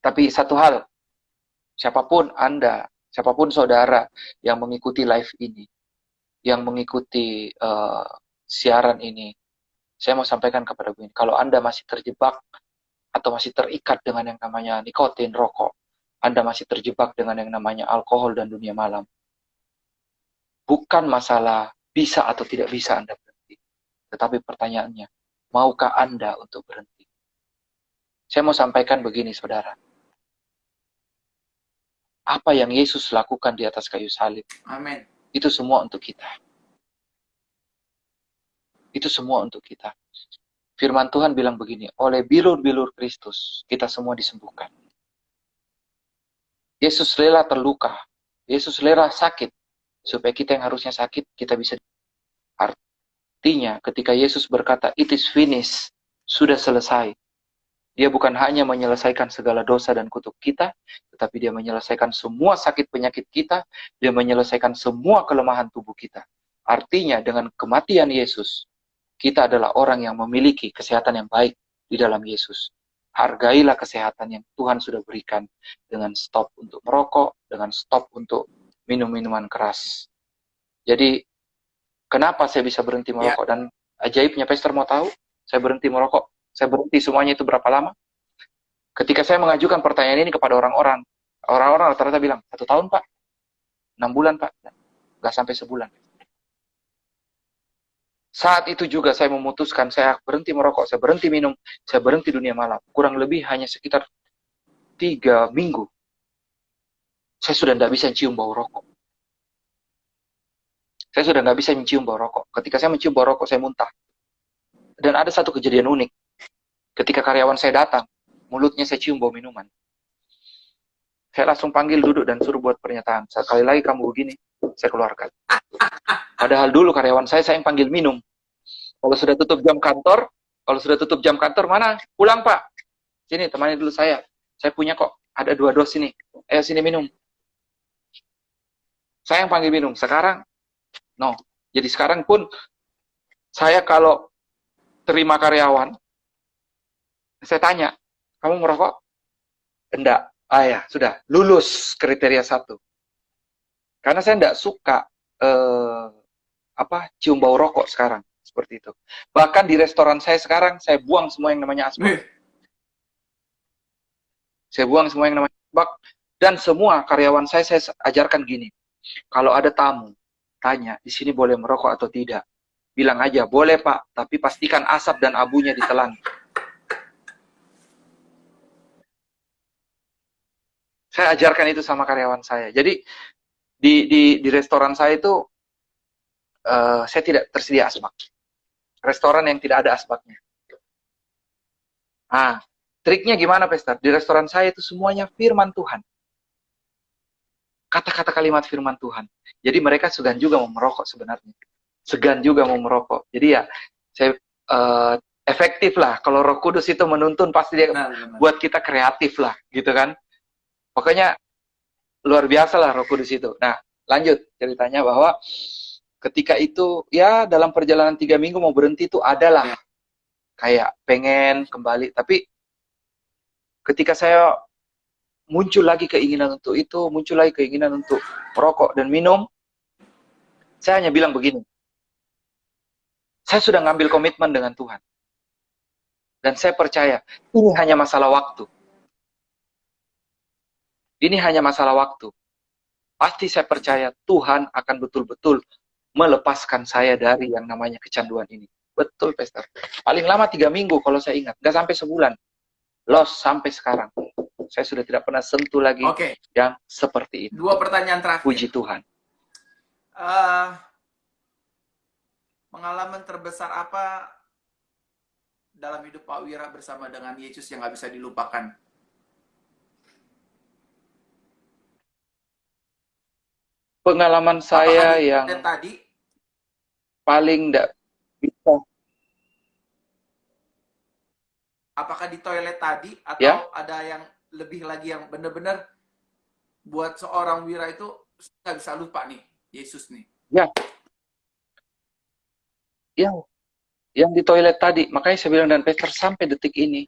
S1: Tapi satu hal, siapapun Anda, siapapun saudara yang mengikuti live ini, yang mengikuti siaran ini, Saya mau sampaikan kepada begini, kalau Anda masih terjebak atau masih terikat dengan yang namanya nikotin, rokok, Anda masih terjebak dengan yang namanya alkohol dan dunia malam, bukan masalah bisa atau tidak bisa Anda berhenti. Tetapi pertanyaannya, maukah Anda untuk berhenti? Saya mau sampaikan begini, saudara. Apa yang Yesus lakukan di atas kayu salib,
S2: Amin.
S1: itu semua untuk kita. Itu semua untuk kita. Firman Tuhan bilang begini, oleh bilur-bilur Kristus, kita semua disembuhkan. Yesus rela terluka, Yesus rela sakit, supaya kita yang harusnya sakit, kita bisa. Artinya, ketika Yesus berkata, it is finished, sudah selesai, dia bukan hanya menyelesaikan segala dosa dan kutuk kita, tetapi dia menyelesaikan semua sakit penyakit kita, dia menyelesaikan semua kelemahan tubuh kita. Artinya, dengan kematian Yesus, kita adalah orang yang memiliki kesehatan yang baik di dalam Yesus. Hargailah kesehatan yang Tuhan sudah berikan dengan stop untuk merokok, dengan stop untuk minum-minuman keras. Jadi, kenapa saya bisa berhenti merokok? Dan ajaibnya, Pastor mau tahu, saya berhenti merokok. Saya berhenti semuanya itu berapa lama? Ketika saya mengajukan pertanyaan ini kepada orang-orang, orang-orang rata-rata bilang, 1 tahun, Pak. 6 bulan, Pak. Nggak sampai sebulan. Saat itu juga saya memutuskan, saya berhenti merokok, saya berhenti minum, saya berhenti dunia malam. Kurang lebih hanya sekitar 3 minggu. Saya sudah tidak bisa cium bau rokok. Saya sudah nggak bisa mencium bau rokok. Ketika saya mencium bau rokok, saya muntah. Dan ada satu kejadian unik. Ketika karyawan saya datang, mulutnya saya cium bau minuman. Saya langsung panggil duduk dan suruh buat pernyataan. Sekali lagi kamu begini, saya keluarkan. Padahal dulu karyawan saya yang panggil minum. Kalau sudah tutup jam kantor, mana? Pulang, Pak. Sini, temani dulu saya. Saya punya kok, ada 2 dos ini. Ayo sini minum. Saya yang panggil minum. Sekarang, no. Jadi sekarang pun, saya kalau terima karyawan, saya tanya, kamu merokok? Enggak. Ah ya, sudah. Lulus kriteria 1. Karena saya enggak suka cium bau rokok sekarang. Seperti itu. Bahkan di restoran saya sekarang, saya buang semua yang namanya asbak. Saya buang semua yang namanya asbak. Dan semua karyawan saya ajarkan gini. Kalau ada tamu, tanya, di sini boleh merokok atau tidak? Bilang aja, boleh Pak, tapi pastikan asap dan abunya ditelan. Saya ajarkan itu sama karyawan saya. Jadi, di restoran saya itu, saya tidak tersedia asbak. Restoran yang tidak ada asbaknya. Nah, triknya gimana, Pastor? Di restoran saya itu semuanya firman Tuhan. Kata-kata kalimat firman Tuhan. Jadi mereka segan juga mau merokok sebenarnya. Segan juga mau merokok. Jadi ya, saya efektif lah. Kalau Roh Kudus itu menuntun, pasti dia buat kita kreatif lah, gitu kan. Pokoknya luar biasa lah Roh Kudus itu. Nah, lanjut ceritanya bahwa ketika itu, ya dalam perjalanan 3 minggu mau berhenti itu adalah kayak pengen kembali. Tapi ketika saya muncul lagi keinginan untuk itu, muncul lagi keinginan untuk merokok dan minum, saya hanya bilang begini, saya sudah ngambil komitmen dengan Tuhan. Dan saya percaya, ini hanya masalah waktu. Ini hanya masalah waktu. Pasti saya percaya Tuhan akan betul-betul melepaskan saya dari yang namanya kecanduan ini. Betul, Pastor. Paling lama 3 minggu kalau saya ingat. Nggak sampai sebulan. Lost sampai sekarang. Saya sudah tidak pernah sentuh lagi yang seperti itu.
S2: 2 pertanyaan terakhir.
S1: Puji Tuhan.
S2: Pengalaman terbesar apa dalam hidup Pak Wira bersama dengan Yesus yang nggak bisa dilupakan?
S1: Pengalaman saya yang
S2: tadi
S1: paling tidak bisa.
S2: Apakah di toilet tadi atau ada yang lebih lagi yang benar-benar buat seorang Wira itu nggak bisa lupa nih, Yesus nih?
S1: Yang di toilet tadi. Makanya saya bilang, dan Peter, sampai detik ini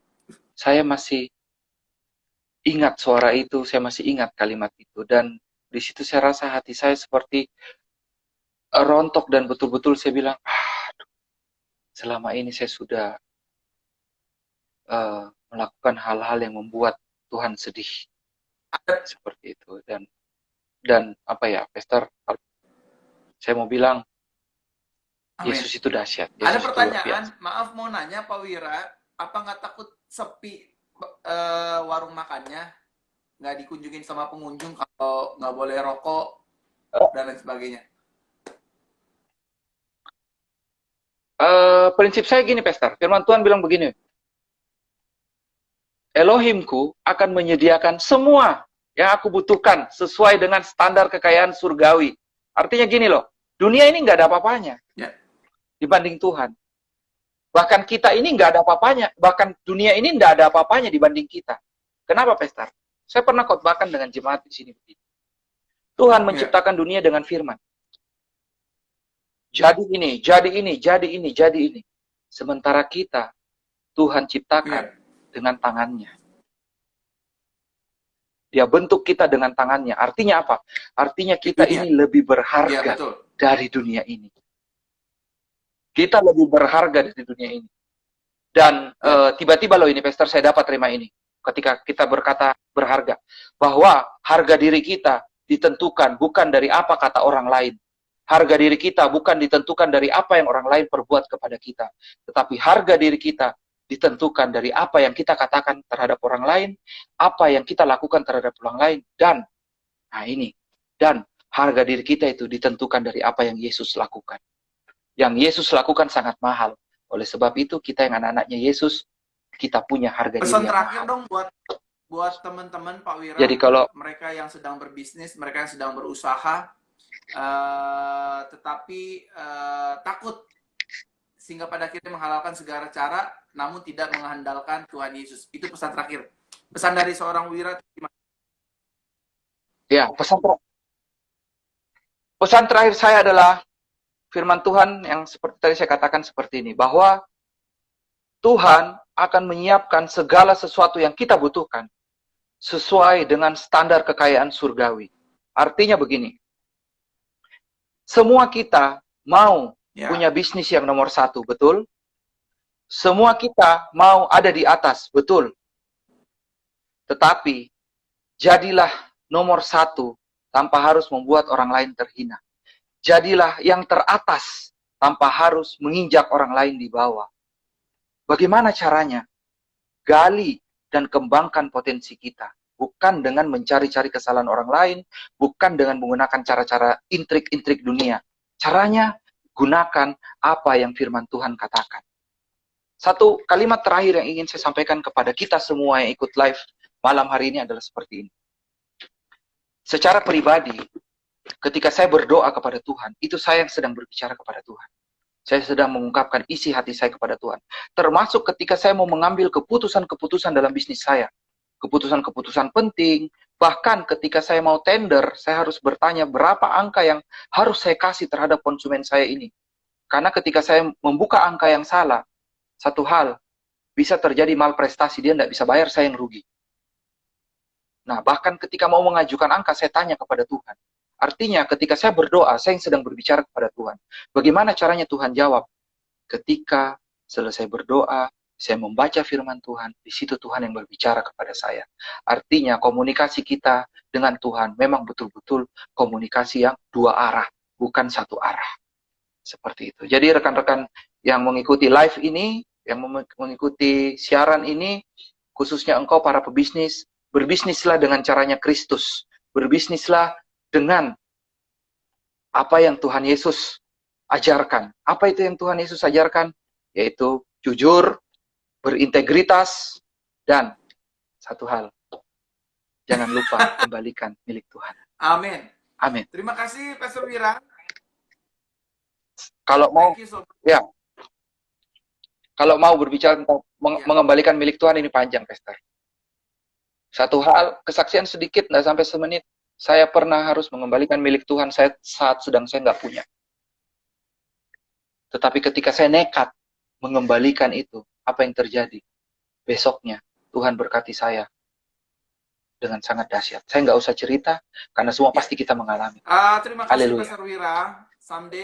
S1: saya masih ingat suara itu, saya masih ingat kalimat itu. Dan di situ saya rasa hati saya seperti rontok dan betul-betul saya bilang, aduh, selama ini saya sudah melakukan hal-hal yang membuat Tuhan sedih seperti itu. Dan apa ya, Pastor, saya mau bilang
S2: Amin.
S1: Yesus itu dahsyat.
S2: Ada
S1: Yesus itu luar
S2: pertanyaan,
S1: biasa.
S2: maaf mau nanya Pak Wira, apa nggak takut sepi warung makannya? Nggak dikunjungin sama pengunjung kalau nggak boleh rokok dan lain sebagainya?
S1: Prinsip saya gini, Pastor. Firman Tuhan bilang begini, Elohimku akan menyediakan semua yang aku butuhkan sesuai dengan standar kekayaan surgawi. Artinya gini loh, dunia ini nggak ada apa-apanya dibanding Tuhan. Bahkan kita ini nggak ada apa-apanya, bahkan dunia ini nggak ada apa-apanya dibanding kita. Kenapa, Pastor? Saya pernah khotbahkan dengan jemaat di sini begini. Tuhan menciptakan dunia dengan firman. Jadi ini, jadi ini, jadi ini, jadi ini. Sementara kita, Tuhan ciptakan dengan tangannya. Dia bentuk kita dengan tangannya. Artinya apa? Artinya kita ini lebih berharga dari dunia ini. Kita lebih berharga dari dunia ini. Dan tiba-tiba loh ini, Pastor, saya dapat terima ini. Ketika kita berkata berharga. Bahwa harga diri kita ditentukan bukan dari apa kata orang lain. Harga diri kita bukan ditentukan dari apa yang orang lain perbuat kepada kita. Tetapi harga diri kita ditentukan dari apa yang kita katakan terhadap orang lain, apa yang kita lakukan terhadap orang lain, dan harga diri kita itu ditentukan dari apa yang Yesus lakukan. Yang Yesus lakukan sangat mahal. Oleh sebab itu kita yang anak-anaknya Yesus, kita punya harga diri yang mahal.
S2: Pesan terakhir dong buat teman-teman Pak Wira,
S1: jadi kalau
S2: mereka yang sedang berbisnis, mereka yang sedang berusaha, tetapi takut sehingga pada akhirnya menghalalkan segala cara, namun tidak mengandalkan Tuhan Yesus. Itu pesan terakhir. Pesan dari seorang Wira.
S1: Ya, pesan terakhir saya adalah firman Tuhan yang seperti tadi saya katakan seperti ini, bahwa Tuhan akan menyiapkan segala sesuatu yang kita butuhkan sesuai dengan standar kekayaan surgawi. Artinya begini, semua kita mau punya bisnis yang nomor 1, betul? Semua kita mau ada di atas, betul? Tetapi, jadilah nomor 1 tanpa harus membuat orang lain terhina. Jadilah yang teratas tanpa harus menginjak orang lain di bawah. Bagaimana caranya? Gali dan kembangkan potensi kita. Bukan dengan mencari-cari kesalahan orang lain, bukan dengan menggunakan cara-cara intrik-intrik dunia. Caranya, gunakan apa yang firman Tuhan katakan. Satu kalimat terakhir yang ingin saya sampaikan kepada kita semua yang ikut live malam hari ini adalah seperti ini. Secara pribadi, ketika saya berdoa kepada Tuhan, itu saya yang sedang berbicara kepada Tuhan. Saya sedang mengungkapkan isi hati saya kepada Tuhan. Termasuk ketika saya mau mengambil keputusan-keputusan dalam bisnis saya. Keputusan-keputusan penting. Bahkan ketika saya mau tender, saya harus bertanya berapa angka yang harus saya kasih terhadap konsumen saya ini. Karena ketika saya membuka angka yang salah, satu hal, bisa terjadi malprestasi, dia tidak bisa bayar, saya yang rugi. Nah, bahkan ketika mau mengajukan angka, saya tanya kepada Tuhan. Artinya ketika saya berdoa, saya yang sedang berbicara kepada Tuhan. Bagaimana caranya Tuhan jawab? Ketika selesai berdoa, saya membaca firman Tuhan, di situ Tuhan yang berbicara kepada saya. Artinya komunikasi kita dengan Tuhan memang betul-betul komunikasi yang 2 arah, bukan 1 arah. Seperti itu. Jadi rekan-rekan yang mengikuti live ini, yang mengikuti siaran ini, khususnya engkau para pebisnis, berbisnislah dengan caranya Kristus. Berbisnislah dengan apa yang Tuhan Yesus ajarkan. Apa itu yang Tuhan Yesus ajarkan? Yaitu jujur, berintegritas, dan satu hal, jangan lupa kembalikan milik Tuhan.
S2: Amin.
S1: Amin.
S2: Terima kasih Pastor Wira.
S1: Kalau mau, ya, kalau mau berbicara tentang mengembalikan milik Tuhan, ini panjang, Pastor. Satu hal, kesaksian sedikit, nggak sampai semenit. Saya pernah harus mengembalikan milik Tuhan saya saat sedang saya nggak punya. Tetapi ketika saya nekat mengembalikan itu, apa yang terjadi? Besoknya, Tuhan berkati saya dengan sangat dahsyat. Saya nggak usah cerita, karena semua pasti kita mengalami.
S2: Terima kasih Pastor Wira. Someday